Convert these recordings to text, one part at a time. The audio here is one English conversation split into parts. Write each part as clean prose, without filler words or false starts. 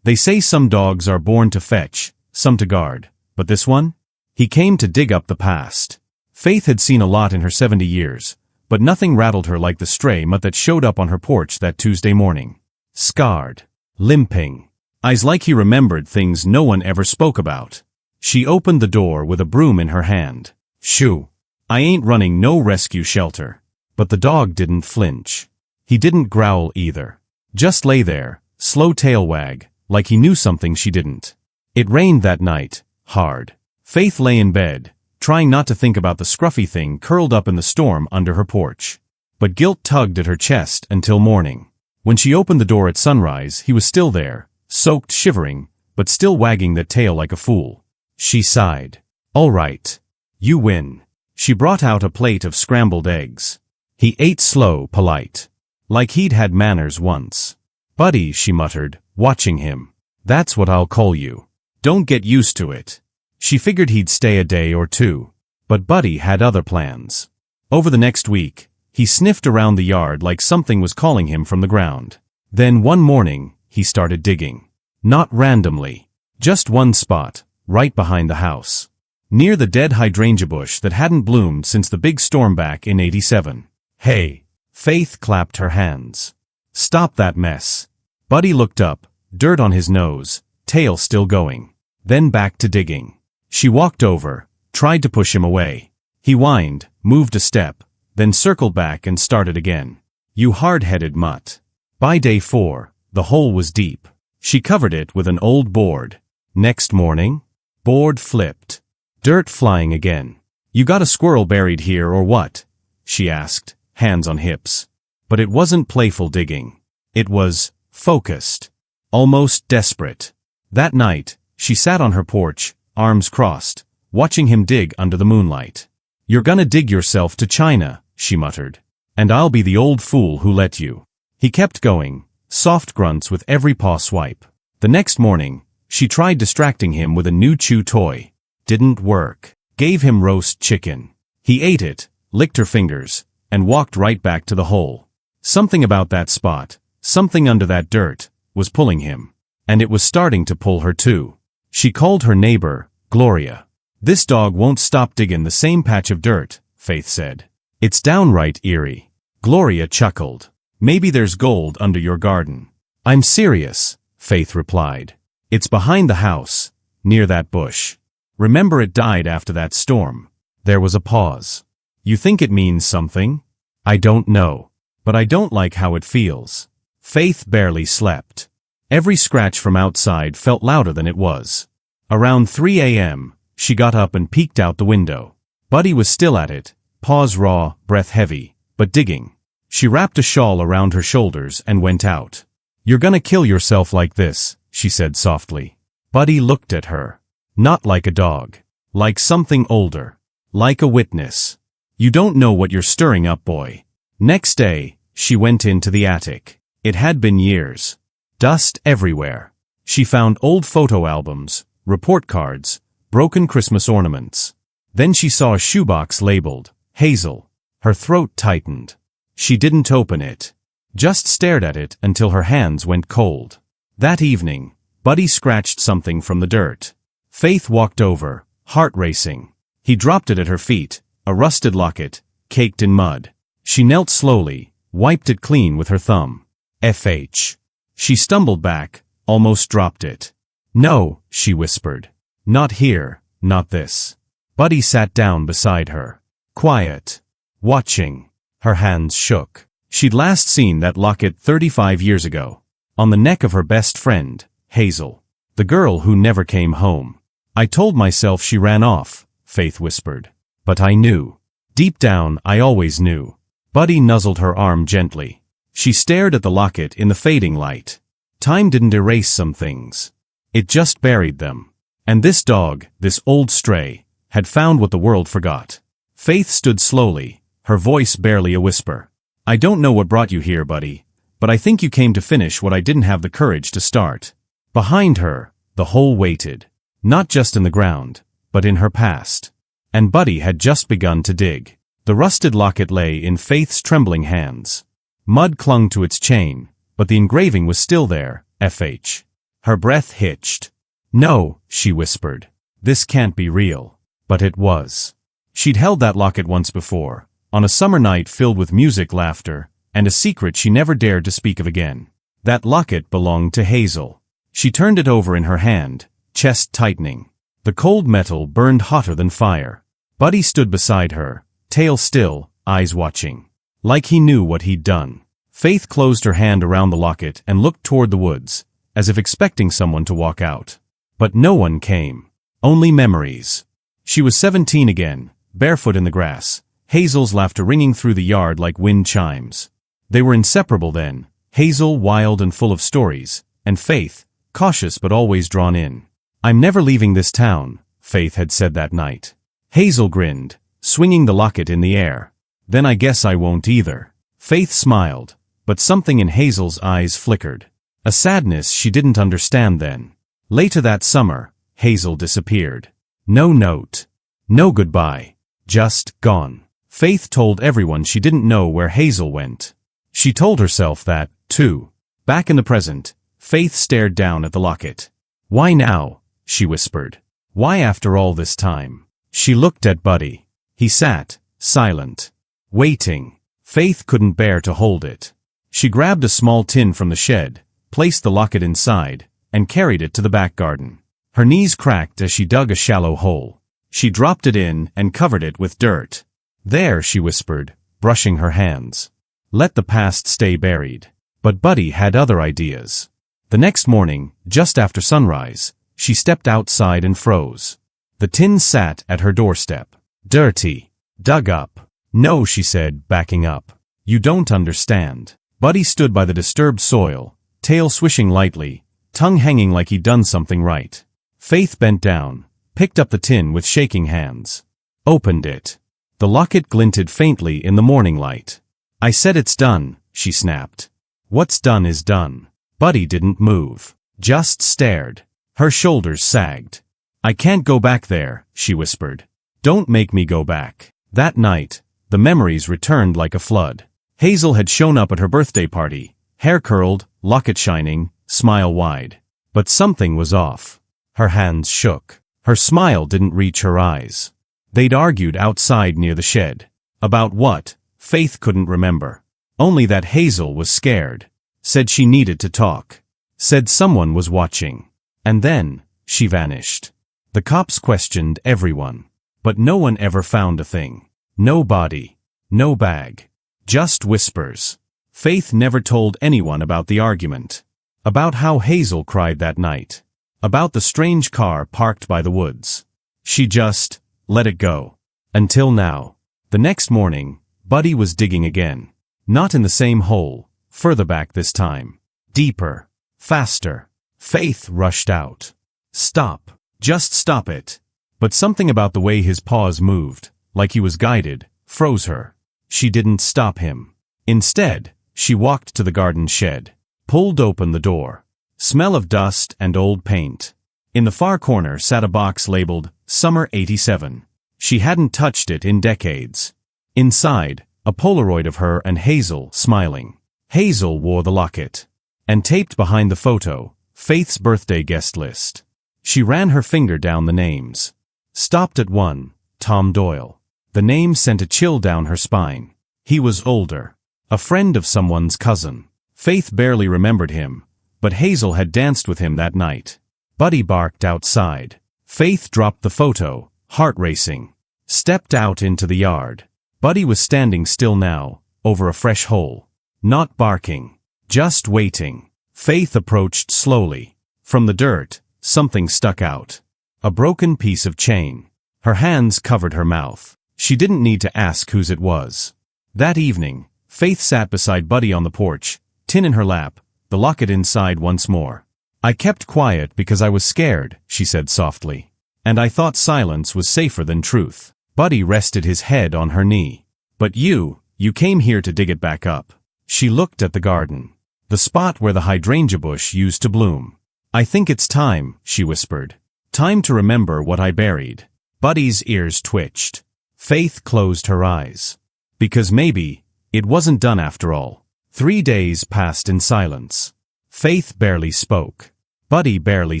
They say some dogs are born to fetch, some to guard. But this one? He came to dig up the past. Faith had seen a lot in her 70 years, but nothing rattled her like the stray mutt that showed up on her porch that Tuesday morning. Scarred. Limping. Eyes like he remembered things no one ever spoke about. She opened the door with a broom in her hand. Shoo. I ain't running no rescue shelter. But the dog didn't flinch. He didn't growl either. Just lay there, slow tail wag, like he knew something she didn't. It rained that night, hard. Faith lay in bed, trying not to think about the scruffy thing curled up in the storm under her porch. But guilt tugged at her chest until morning. When she opened the door at sunrise, he was still there, soaked, shivering, but still wagging that tail like a fool. She sighed. All right. You win. She brought out a plate of scrambled eggs. He ate slow, polite. Like he'd had manners once. Buddy, she muttered, watching him. That's what I'll call you. Don't get used to it. She figured he'd stay a day or two. But Buddy had other plans. Over the next week, he sniffed around the yard like something was calling him from the ground. Then one morning, he started digging. Not randomly. Just one spot, right behind the house. Near the dead hydrangea bush that hadn't bloomed since the big storm back in '87. Hey! Faith clapped her hands. Stop that mess. Buddy looked up, dirt on his nose, tail still going. Then back to digging. She walked over, tried to push him away. He whined, moved a step, then circled back and started again. You hard-headed mutt. By day 4, the hole was deep. She covered it with an old board. Next morning, board flipped. Dirt flying again. You got a squirrel buried here or what? She asked, hands on hips. But it wasn't playful digging. It was focused. Almost desperate. That night, she sat on her porch, arms crossed, watching him dig under the moonlight. You're gonna dig yourself to China, she muttered. And I'll be the old fool who let you. He kept going, soft grunts with every paw swipe. The next morning, she tried distracting him with a new chew toy. Didn't work. Gave him roast chicken. He ate it, licked her fingers, and walked right back to the hole. Something about that spot, something under that dirt, was pulling him. And it was starting to pull her too. She called her neighbor, Gloria. This dog won't stop digging the same patch of dirt, Faith said. It's downright eerie. Gloria chuckled. Maybe there's gold under your garden. I'm serious, Faith replied. It's behind the house, near that bush. Remember it died after that storm. There was a pause. You think it means something? I don't know. But I don't like how it feels. Faith barely slept. Every scratch from outside felt louder than it was. Around 3 a.m., she got up and peeked out the window. Buddy was still at it, paws raw, breath heavy, but digging. She wrapped a shawl around her shoulders and went out. You're gonna kill yourself like this, she said softly. Buddy looked at her. Not like a dog. Like something older. Like a witness. You don't know what you're stirring up, boy. Next day, she went into the attic. It had been years. Dust everywhere. She found old photo albums, report cards, broken Christmas ornaments. Then she saw a shoebox labeled, Hazel. Her throat tightened. She didn't open it. Just stared at it until her hands went cold. That evening, Buddy scratched something from the dirt. Faith walked over, heart racing. He dropped it at her feet, a rusted locket, caked in mud. She knelt slowly, wiped it clean with her thumb. FH. She stumbled back, almost dropped it. No, she whispered. Not here, not this. Buddy sat down beside her. Quiet. Watching. Her hands shook. She'd last seen that locket 35 years ago. On the neck of her best friend, Hazel. The girl who never came home. I told myself she ran off, Faith whispered. But I knew. Deep down, I always knew. Buddy nuzzled her arm gently. She stared at the locket in the fading light. Time didn't erase some things. It just buried them. And this dog, this old stray, had found what the world forgot. Faith stood slowly, her voice barely a whisper. I don't know what brought you here, Buddy, but I think you came to finish what I didn't have the courage to start. Behind her, the hole waited. Not just in the ground, but in her past. And Buddy had just begun to dig. The rusted locket lay in Faith's trembling hands. Mud clung to its chain, but the engraving was still there, FH. Her breath hitched. "No," she whispered. "This can't be real." But it was. She'd held that locket once before, on a summer night filled with music, laughter, and a secret she never dared to speak of again. That locket belonged to Hazel. She turned it over in her hand, chest tightening. The cold metal burned hotter than fire. Buddy stood beside her, tail still, eyes watching. Like he knew what he'd done. Faith closed her hand around the locket and looked toward the woods, as if expecting someone to walk out. But no one came. Only memories. She was 17 again, barefoot in the grass, Hazel's laughter ringing through the yard like wind chimes. They were inseparable then, Hazel wild and full of stories, and Faith, cautious but always drawn in. "I'm never leaving this town," Faith had said that night. Hazel grinned, swinging the locket in the air. "Then I guess I won't either." Faith smiled, but something in Hazel's eyes flickered. A sadness she didn't understand then. Later that summer, Hazel disappeared. No note. No goodbye. Just gone. Faith told everyone she didn't know where Hazel went. She told herself that, too. Back in the present, Faith stared down at the locket. "Why now?" she whispered. "Why after all this time?" She looked at Buddy. He sat, silent, waiting. Faith couldn't bear to hold it. She grabbed a small tin from the shed, placed the locket inside, and carried it to the back garden. Her knees cracked as she dug a shallow hole. She dropped it in and covered it with dirt. "There," she whispered, brushing her hands. "Let the past stay buried." But Buddy had other ideas. The next morning, just after sunrise, she stepped outside and froze. The tin sat at her doorstep. Dirty. Dug up. "No," she said, backing up. "You don't understand." Buddy stood by the disturbed soil, tail swishing lightly, tongue hanging like he'd done something right. Faith bent down, picked up the tin with shaking hands. Opened it. The locket glinted faintly in the morning light. "I said it's done," she snapped. "What's done is done." Buddy didn't move. Just stared. Her shoulders sagged. "I can't go back there," she whispered. "Don't make me go back." That night, the memories returned like a flood. Hazel had shown up at her birthday party, hair curled, locket shining, smile wide. But something was off. Her hands shook. Her smile didn't reach her eyes. They'd argued outside near the shed. About what? Faith couldn't remember. Only that Hazel was scared. Said she needed to talk. Said someone was watching. And then, she vanished. The cops questioned everyone. But no one ever found a thing. No body. No bag. Just whispers. Faith never told anyone about the argument. About how Hazel cried that night. About the strange car parked by the woods. She just let it go. Until now. The next morning, Buddy was digging again. Not in the same hole, further back this time. Deeper. Faster. Faith rushed out. "Stop. Just stop it." But something about the way his paws moved, like he was guided, froze her. She didn't stop him. Instead, she walked to the garden shed. Pulled open the door. Smell of dust and old paint. In the far corner sat a box labeled Summer '87. She hadn't touched it in decades. Inside, a Polaroid of her and Hazel smiling. Hazel wore the locket. And taped behind the photo, Faith's birthday guest list. She ran her finger down the names. Stopped at one, Tom Doyle. The name sent a chill down her spine. He was older. A friend of someone's cousin. Faith barely remembered him, but Hazel had danced with him that night. Buddy barked outside. Faith dropped the photo, heart racing. Stepped out into the yard. Buddy was standing still now, over a fresh hole. Not barking. Just waiting. Faith approached slowly. From the dirt, something stuck out. A broken piece of chain. Her hands covered her mouth. She didn't need to ask whose it was. That evening, Faith sat beside Buddy on the porch, tin in her lap, the locket inside once more. "I kept quiet because I was scared," she said softly. "And I thought silence was safer than truth." Buddy rested his head on her knee. "But you came here to dig it back up." She looked at the garden. The spot where the hydrangea bush used to bloom. "I think it's time," she whispered. "Time to remember what I buried." Buddy's ears twitched. Faith closed her eyes. Because maybe, it wasn't done after all. 3 days passed in silence. Faith barely spoke. Buddy barely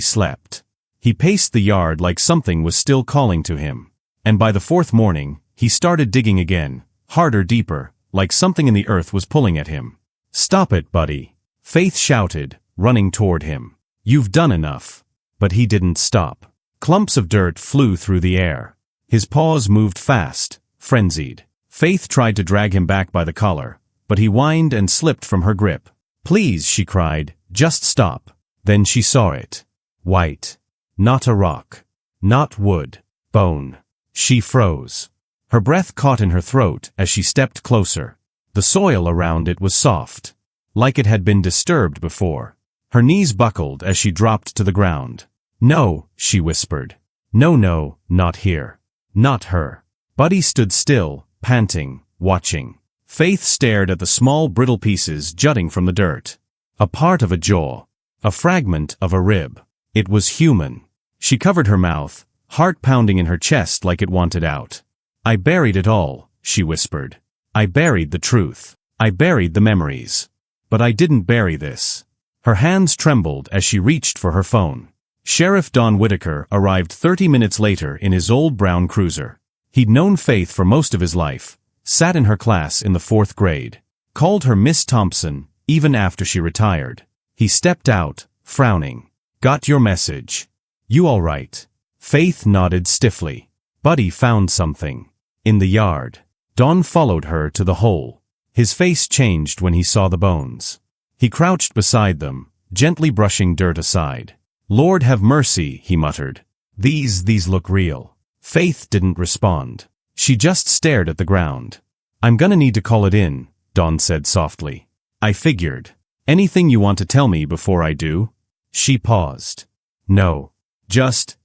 slept. He paced the yard like something was still calling to him. And by the fourth morning, he started digging again, harder, deeper, like something in the earth was pulling at him. "Stop it, Buddy," Faith shouted, running toward him. "You've done enough." But he didn't stop. Clumps of dirt flew through the air. His paws moved fast, frenzied. Faith tried to drag him back by the collar, but he whined and slipped from her grip. "Please," she cried, "just stop." Then she saw it. White. Not a rock. Not wood. Bone. She froze. Her breath caught in her throat as she stepped closer. The soil around it was soft, like it had been disturbed before. Her knees buckled as she dropped to the ground. "No," she whispered. "No, not here. Not her." Buddy stood still, panting, watching. Faith stared at the small brittle pieces jutting from the dirt. A part of a jaw. A fragment of a rib. It was human. She covered her mouth, heart pounding in her chest like it wanted out. "I buried it all," she whispered. "I buried the truth. I buried the memories. But I didn't bury this." Her hands trembled as she reached for her phone. Sheriff Don Whitaker arrived 30 minutes later in his old brown cruiser. He'd known Faith for most of his life, sat in her class in the 4th grade, called her Miss Thompson even after she retired. He stepped out, frowning. "Got your message. You all right?" Faith nodded stiffly. Buddy found something. In the yard. Don followed her to the hole. His face changed when he saw the bones. He crouched beside them, gently brushing dirt aside. "Lord have mercy," he muttered. These look real." Faith didn't respond. She just stared at the ground. "I'm gonna need to call it in," Don said softly. "I figured. Anything you want to tell me before I do?" She paused. "No. Just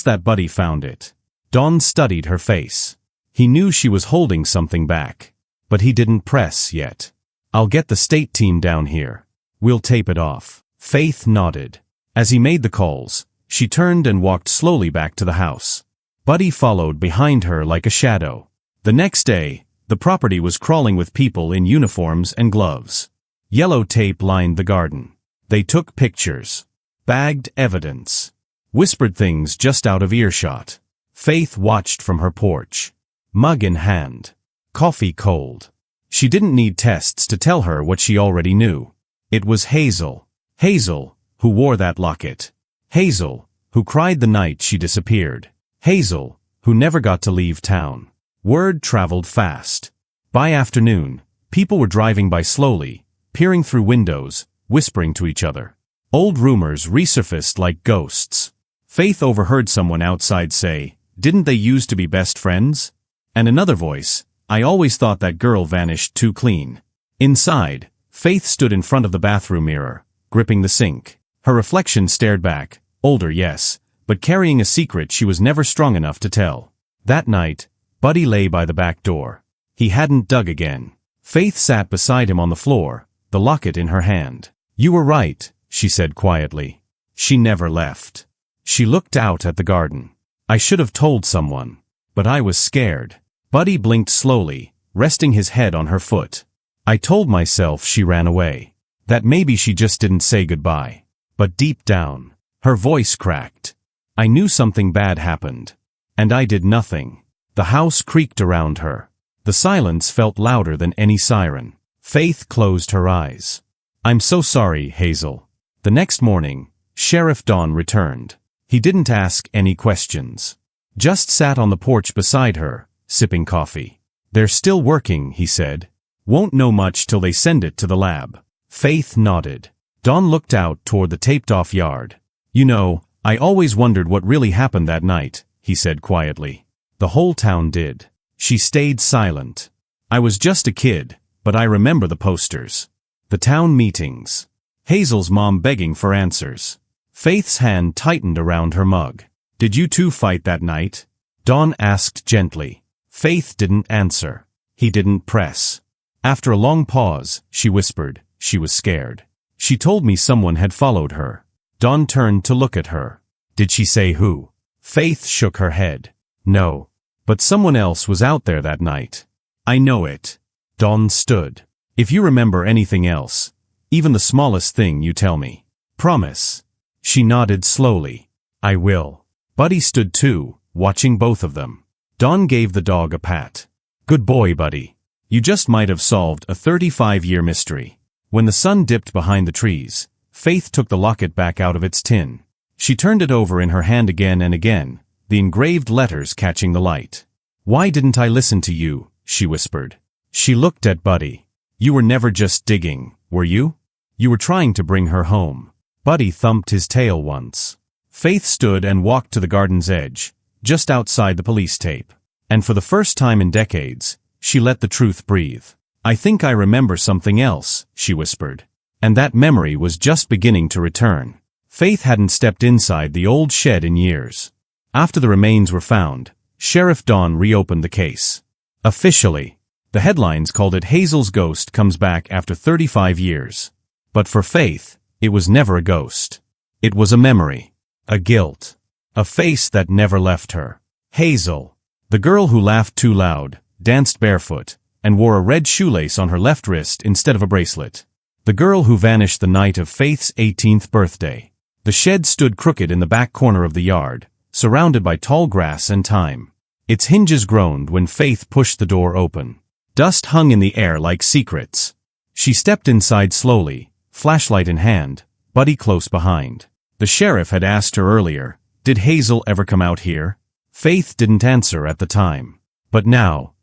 that Buddy found it." Don studied her face. He knew she was holding something back. But he didn't press yet. "I'll get the state team down here. We'll tape it off." Faith nodded. As he made the calls, she turned and walked slowly back to the house. Buddy followed behind her like a shadow. The next day, the property was crawling with people in uniforms and gloves. Yellow tape lined the garden. They took pictures. Bagged evidence. Whispered things just out of earshot. Faith watched from her porch. Mug in hand. Coffee cold. She didn't need tests to tell her what she already knew. It was Hazel. Hazel, who wore that locket. Hazel, who cried the night she disappeared. Hazel, who never got to leave town. Word traveled fast. By afternoon, people were driving by slowly, peering through windows, whispering to each other. Old rumors resurfaced like ghosts. Faith overheard someone outside say, "Didn't they used to be best friends?" And another voice, "I always thought that girl vanished too clean." Inside, Faith stood in front of the bathroom mirror, gripping the sink. Her reflection stared back, older yes, but carrying a secret she was never strong enough to tell. That night, Buddy lay by the back door. He hadn't dug again. Faith sat beside him on the floor, the locket in her hand. "You were right," she said quietly. She never left. She looked out at the garden. "I should have told someone. But I was scared." Buddy blinked slowly, resting his head on her foot. "I told myself she ran away. That maybe she just didn't say goodbye. But deep down," her voice cracked, "I knew something bad happened. And I did nothing." The house creaked around her. The silence felt louder than any siren. Faith closed her eyes. "I'm so sorry, Hazel." The next morning, Sheriff Don returned. He didn't ask any questions. Just sat on the porch beside her, sipping coffee. "They're still working," he said. "Won't know much till they send it to the lab." Faith nodded. Don looked out toward the taped-off yard. "You know, I always wondered what really happened that night," he said quietly. "The whole town did." She stayed silent. "I was just a kid, but I remember the posters. The town meetings. Hazel's mom begging for answers." Faith's hand tightened around her mug. "Did you two fight that night?" Don asked gently. Faith didn't answer. He didn't press. After a long pause, she whispered, she was scared. "She told me someone had followed her." Don turned to look at her. "Did she say who?" Faith shook her head. "No. But someone else was out there that night." "I know it." Don stood. "If you remember anything else, even the smallest thing, you tell me. Promise." She nodded slowly. I will. Buddy stood too, watching both of them. Dawn gave the dog a pat. Good boy, Buddy. You just might have solved a 35-year mystery. When the sun dipped behind the trees, Faith took the locket back out of its tin. She turned it over in her hand again and again, the engraved letters catching the light. Why didn't I listen to you? She whispered. She looked at Buddy. You were never just digging, were you? You were trying to bring her home. Buddy thumped his tail once. Faith stood and walked to the garden's edge, just outside the police tape. And for the first time in decades, she let the truth breathe. I think I remember something else, she whispered. And that memory was just beginning to return. Faith hadn't stepped inside the old shed in years. After the remains were found, Sheriff Dawn reopened the case. Officially, the headlines called it Hazel's Ghost Comes Back After 35 Years. But for Faith, it was never a ghost. It was a memory. A guilt. A face that never left her. Hazel. The girl who laughed too loud, danced barefoot, and wore a red shoelace on her left wrist instead of a bracelet. The girl who vanished the night of Faith's 18th birthday. The shed stood crooked in the back corner of the yard, surrounded by tall grass and thyme. Its hinges groaned when Faith pushed the door open. Dust hung in the air like secrets. She stepped inside slowly, flashlight in hand, Buddy close behind. The sheriff had asked her earlier, did Hazel ever come out here? Faith didn't answer at the time. But now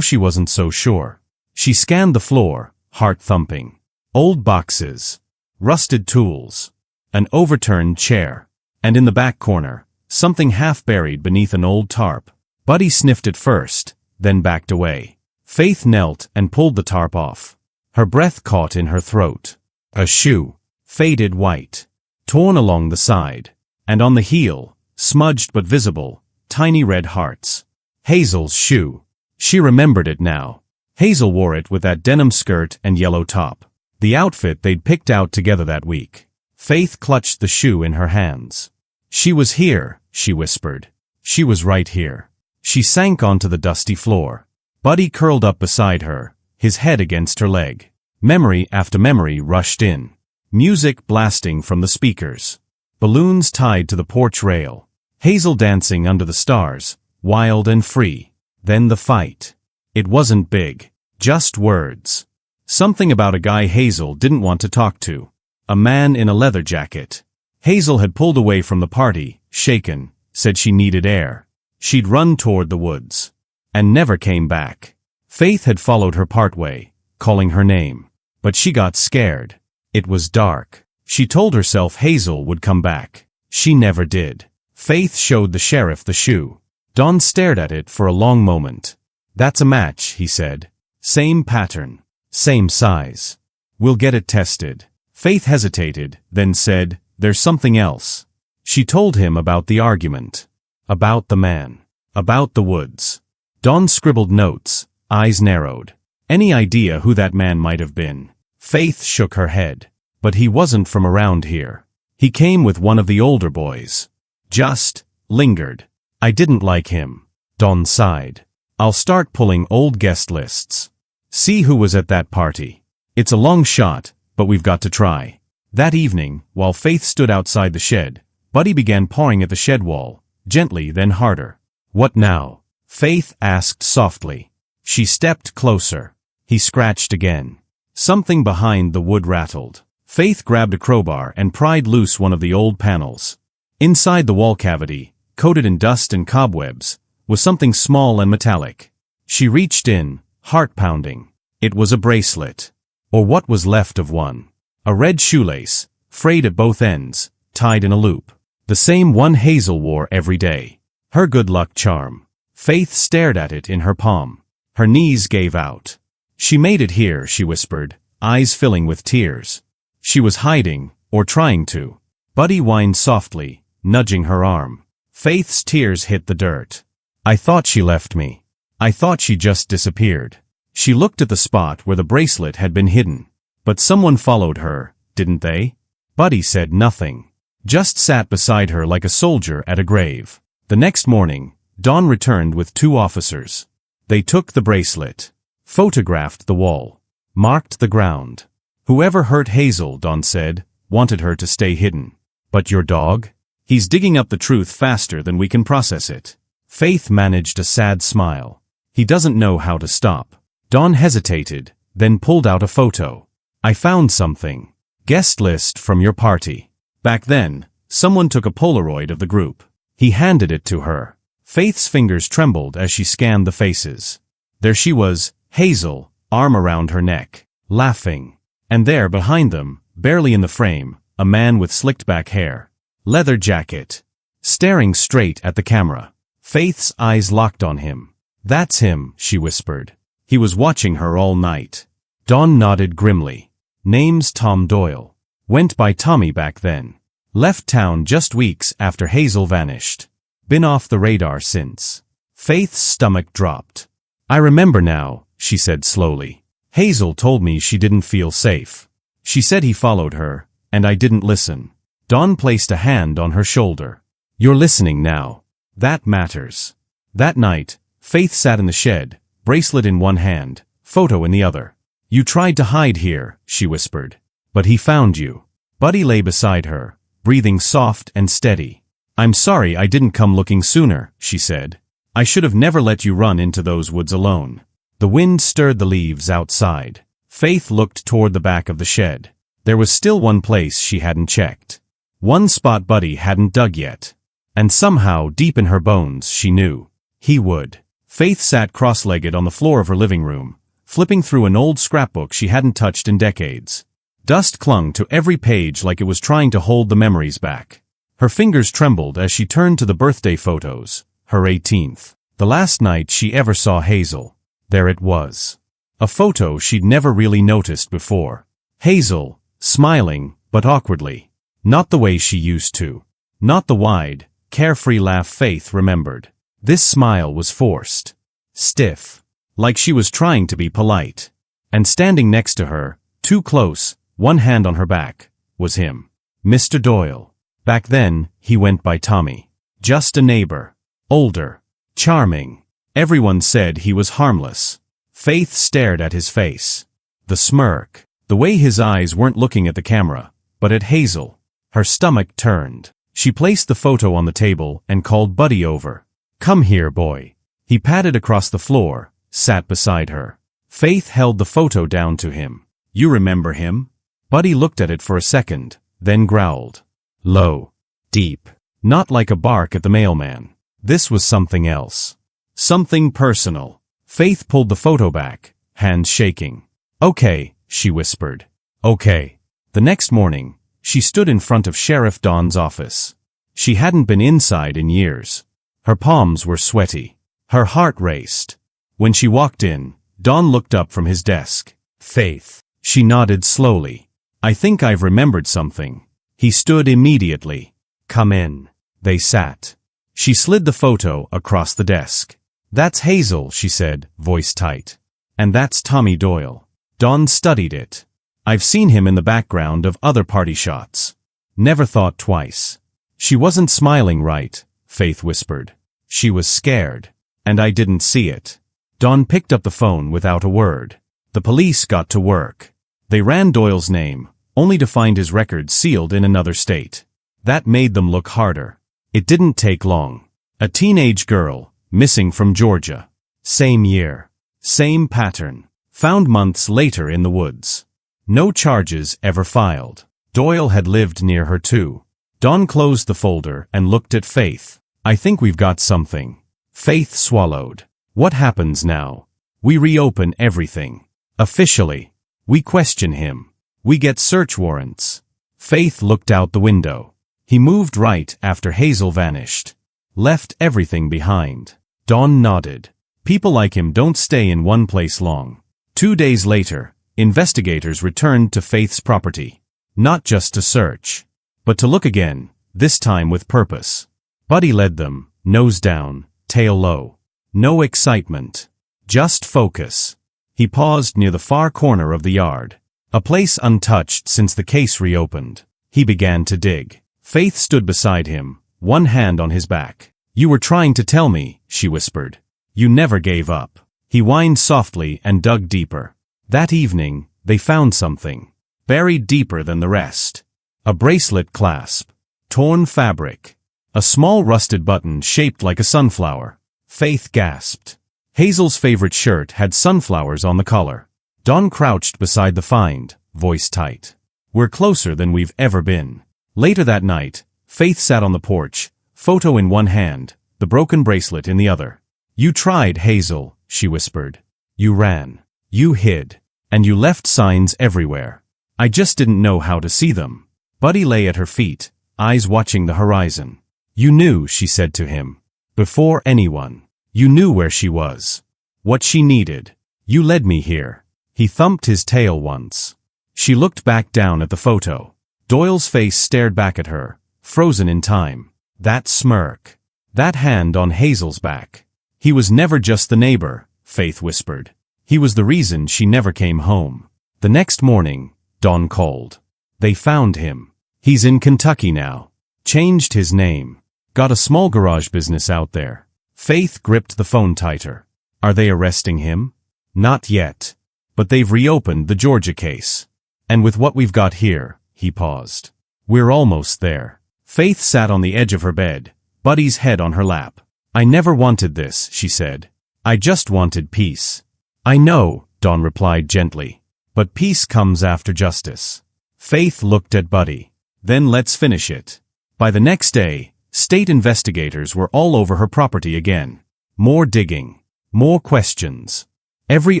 she wasn't so sure. She scanned the floor, heart thumping. Old boxes. Rusted tools. An overturned chair. And in the back corner, something half buried beneath an old tarp. Buddy sniffed it first, then backed away. Faith knelt and pulled the tarp off. Her breath caught in her throat. A shoe. Faded white. Torn along the side. And on the heel, smudged but visible, tiny red hearts. Hazel's shoe. She remembered it now. Hazel wore it with that denim skirt and yellow top. The outfit they'd picked out together that week. Faith clutched the shoe in her hands. She was here, she whispered. She was right here. She sank onto the dusty floor. Buddy curled up beside her, his head against her leg. Memory after memory rushed in. Music blasting from the speakers. Balloons tied to the porch rail. Hazel dancing under the stars, wild and free. Then the fight. It wasn't big. Just words. Something about a guy Hazel didn't want to talk to. A man in a leather jacket. Hazel had pulled away from the party, shaken, said she needed air. She'd run toward the woods. And never came back. Faith had followed her partway, calling her name. But she got scared. It was dark. She told herself Hazel would come back. She never did. Faith showed the sheriff the shoe. Don stared at it for a long moment. That's a match, he said. Same pattern. Same size. We'll get it tested. Faith hesitated, then said, there's something else. She told him about the argument. About the man. About the woods. Don scribbled notes, eyes narrowed. Any idea who that man might have been? Faith shook her head. But he wasn't from around here. He came with one of the older boys. Just lingered. I didn't like him. Don sighed. I'll start pulling old guest lists. See who was at that party. It's a long shot, but we've got to try. That evening, while Faith stood outside the shed, Buddy began pawing at the shed wall, gently then harder. What now? Faith asked softly. She stepped closer. He scratched again. Something behind the wood rattled. Faith grabbed a crowbar and pried loose one of the old panels. Inside the wall cavity, coated in dust and cobwebs, was something small and metallic. She reached in, heart pounding. It was a bracelet. Or what was left of one. A red shoelace, frayed at both ends, tied in a loop. The same one Hazel wore every day. Her good luck charm. Faith stared at it in her palm. Her knees gave out. She made it here, she whispered, eyes filling with tears. She was hiding, or trying to. Buddy whined softly, nudging her arm. Faith's tears hit the dirt. I thought she left me. I thought she just disappeared. She looked at the spot where the bracelet had been hidden. But someone followed her, didn't they? Buddy said nothing. Just sat beside her like a soldier at a grave. The next morning, Dawn returned with 2 officers. They took the bracelet. Photographed the wall. Marked the ground. Whoever hurt Hazel, Dawn said, wanted her to stay hidden. But your dog? He's digging up the truth faster than we can process it. Faith managed a sad smile. He doesn't know how to stop. Dawn hesitated, then pulled out a photo. I found something. Guest list from your party. Back then, someone took a Polaroid of the group. He handed it to her. Faith's fingers trembled as she scanned the faces. There she was, Hazel, arm around her neck, laughing. And there behind them, barely in the frame, a man with slicked back hair, leather jacket, staring straight at the camera. Faith's eyes locked on him. That's him, she whispered. He was watching her all night. Dawn nodded grimly. Name's Tom Doyle. Went by Tommy back then. Left town just weeks after Hazel vanished. Been off the radar since. Faith's stomach dropped. I remember now, she said slowly. Hazel told me she didn't feel safe. She said he followed her, and I didn't listen. Dawn placed a hand on her shoulder. You're listening now. That matters. That night, Faith sat in the shed, bracelet in one hand, photo in the other. You tried to hide here, she whispered. But he found you. Buddy lay beside her, breathing soft and steady. I'm sorry I didn't come looking sooner, she said. I should have never let you run into those woods alone. The wind stirred the leaves outside. Faith looked toward the back of the shed. There was still one place she hadn't checked. One spot Buddy hadn't dug yet. And somehow, deep in her bones, she knew. He would. Faith sat cross-legged on the floor of her living room, flipping through an old scrapbook she hadn't touched in decades. Dust clung to every page like it was trying to hold the memories back. Her fingers trembled as she turned to the birthday photos, her 18th. The last night she ever saw Hazel. There it was. A photo she'd never really noticed before. Hazel, smiling, but awkwardly. Not the way she used to. Not the wide, carefree laugh Faith remembered. This smile was forced. Stiff. Like she was trying to be polite. And standing next to her, too close, one hand on her back, was him. Mr. Doyle. Back then, he went by Tommy. Just a neighbor. Older. Charming. Everyone said he was harmless. Faith stared at his face. The smirk. The way his eyes weren't looking at the camera, but at Hazel. Her stomach turned. She placed the photo on the table and called Buddy over. Come here, boy. He padded across the floor, sat beside her. Faith held the photo down to him. You remember him? Buddy looked at it for a second, then growled. Low. Deep. Not like a bark at the mailman. This was something else. Something personal. Faith pulled the photo back, hands shaking. Okay, she whispered. Okay. The next morning, she stood in front of Sheriff Don's office. She hadn't been inside in years. Her palms were sweaty. Her heart raced. When she walked in, Don looked up from his desk. Faith. She nodded slowly. I think I've remembered something. He stood immediately. Come in. They sat. She slid the photo across the desk. That's Hazel, she said, voice tight. And that's Tommy Doyle. Don studied it. I've seen him in the background of other party shots. Never thought twice. She wasn't smiling right, Faith whispered. She was scared. And I didn't see it. Don picked up the phone without a word. The police got to work. They ran Doyle's name, only to find his record sealed in another state. That made them look harder. It didn't take long. A teenage girl, missing from Georgia. Same year. Same pattern. Found months later in the woods. No charges ever filed. Doyle had lived near her too. Don closed the folder and looked at Faith. I think we've got something. Faith swallowed. What happens now? We reopen everything. Officially. We question him. We get search warrants. Faith looked out the window. He moved right after Hazel vanished. Left everything behind. Don nodded. People like him don't stay in one place long. 2 days later, investigators returned to Faith's property. Not just to search, but to look again, this time with purpose. Buddy led them, nose down, tail low. No excitement. Just focus. He paused near the far corner of the yard. A place untouched since the case reopened. He began to dig. Faith stood beside him, one hand on his back. You were trying to tell me, she whispered. You never gave up. He whined softly and dug deeper. That evening, they found something. Buried deeper than the rest. A bracelet clasp. Torn fabric. A small rusted button shaped like a sunflower. Faith gasped. Hazel's favorite shirt had sunflowers on the collar. Dawn crouched beside the find, voice tight. We're closer than we've ever been. Later that night, Faith sat on the porch, photo in one hand, the broken bracelet in the other. You tried, Hazel, she whispered. You ran. You hid. And you left signs everywhere. I just didn't know how to see them. Buddy lay at her feet, eyes watching the horizon. You knew, she said to him. Before anyone. You knew where she was. What she needed. You led me here. He thumped his tail once. She looked back down at the photo. Doyle's face stared back at her, frozen in time. That smirk. That hand on Hazel's back. He was never just the neighbor, Faith whispered. He was the reason she never came home. The next morning, Dawn called. They found him. He's in Kentucky now. Changed his name. Got a small garage business out there. Faith gripped the phone tighter. Are they arresting him? Not yet. But they've reopened the Georgia case. And with what we've got here, he paused. We're almost there. Faith sat on the edge of her bed, Buddy's head on her lap. I never wanted this, she said. I just wanted peace. I know, Dawn replied gently. But peace comes after justice. Faith looked at Buddy. Then let's finish it. By the next day, state investigators were all over her property again. More digging. More questions. Every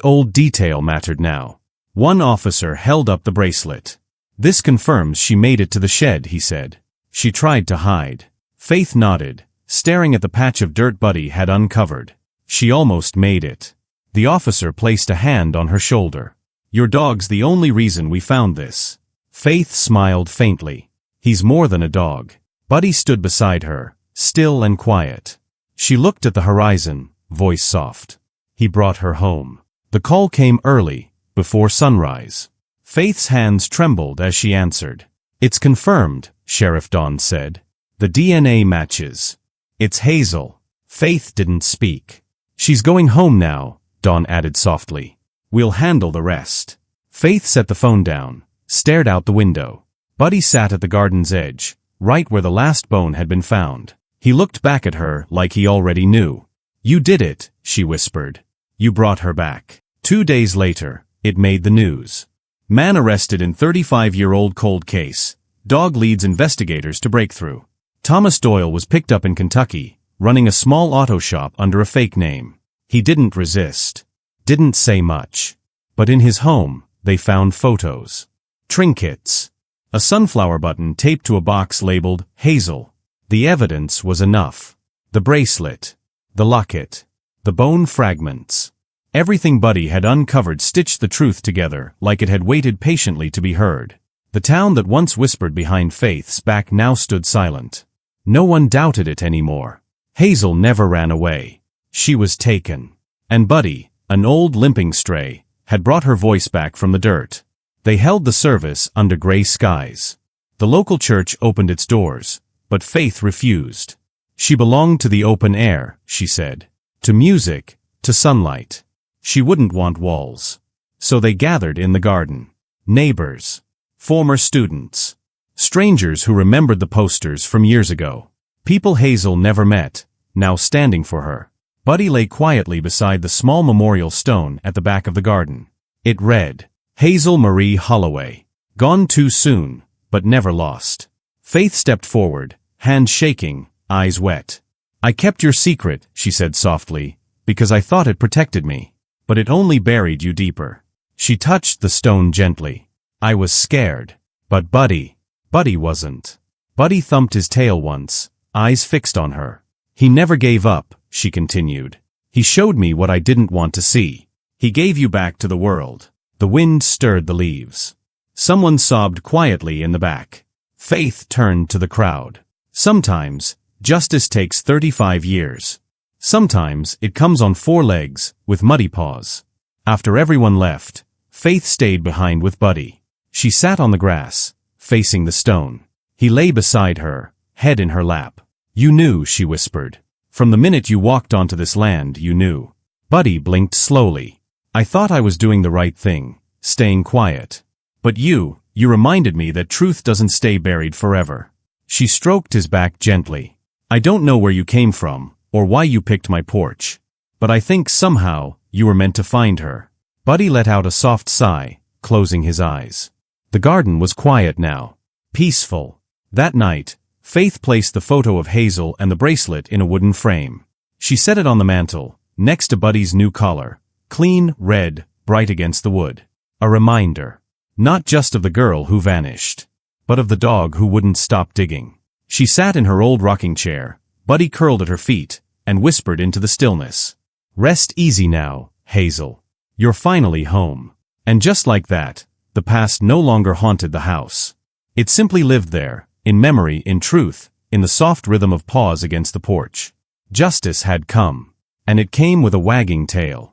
old detail mattered now. One officer held up the bracelet. This confirms she made it to the shed, he said. She tried to hide. Faith nodded, staring at the patch of dirt Buddy had uncovered. She almost made it. The officer placed a hand on her shoulder. Your dog's the only reason we found this. Faith smiled faintly. He's more than a dog. Buddy stood beside her, still and quiet. She looked at the horizon, voice soft. He brought her home. The call came early, before sunrise. Faith's hands trembled as she answered. It's confirmed, Sheriff Dawn said. The DNA matches. It's Hazel. Faith didn't speak. She's going home now, Dawn added softly. We'll handle the rest. Faith set the phone down, stared out the window. Buddy sat at the garden's edge, right where the last bone had been found. He looked back at her like he already knew. You did it, she whispered. You brought her back. 2 days later, it made the news. Man arrested in 35-year-old cold case. Dog leads investigators to breakthrough. Thomas Doyle was picked up in Kentucky, running a small auto shop under a fake name. He didn't resist. Didn't say much. But in his home, they found photos. Trinkets. A sunflower button taped to a box labeled Hazel. The evidence was enough. The bracelet. The locket. The bone fragments. Everything Buddy had uncovered stitched the truth together like it had waited patiently to be heard. The town that once whispered behind Faith's back now stood silent. No one doubted it anymore. Hazel never ran away. She was taken. And Buddy, an old limping stray, had brought her voice back from the dirt. They held the service under gray skies. The local church opened its doors, but Faith refused. She belonged to the open air, she said. To music, to sunlight. She wouldn't want walls. So they gathered in the garden. Neighbors. Former students. Strangers who remembered the posters from years ago. People Hazel never met, now standing for her. Buddy lay quietly beside the small memorial stone at the back of the garden. It read, Hazel Marie Holloway. Gone too soon, but never lost. Faith stepped forward, hand shaking, eyes wet. I kept your secret, she said softly, because I thought it protected me. But it only buried you deeper. She touched the stone gently. I was scared. But Buddy wasn't. Buddy thumped his tail once, eyes fixed on her. He never gave up, she continued. He showed me what I didn't want to see. He gave you back to the world. The wind stirred the leaves. Someone sobbed quietly in the back. Faith turned to the crowd. Sometimes, justice takes 35 years. Sometimes, it comes on 4 legs, with muddy paws. After everyone left, Faith stayed behind with Buddy. She sat on the grass, facing the stone. He lay beside her, head in her lap. You knew, she whispered. From the minute you walked onto this land, you knew. Buddy blinked slowly. I thought I was doing the right thing, staying quiet. But you reminded me that truth doesn't stay buried forever. She stroked his back gently. I don't know where you came from, or why you picked my porch. But I think somehow, you were meant to find her. Buddy let out a soft sigh, closing his eyes. The garden was quiet now. Peaceful. That night, Faith placed the photo of Hazel and the bracelet in a wooden frame. She set it on the mantel, next to Buddy's new collar. Clean, red, bright against the wood. A reminder. Not just of the girl who vanished, but of the dog who wouldn't stop digging. She sat in her old rocking chair, Buddy curled at her feet, and whispered into the stillness. Rest easy now, Hazel. You're finally home. And just like that, the past no longer haunted the house. It simply lived there, in memory, in truth, in the soft rhythm of paws against the porch. Justice had come. And it came with a wagging tail.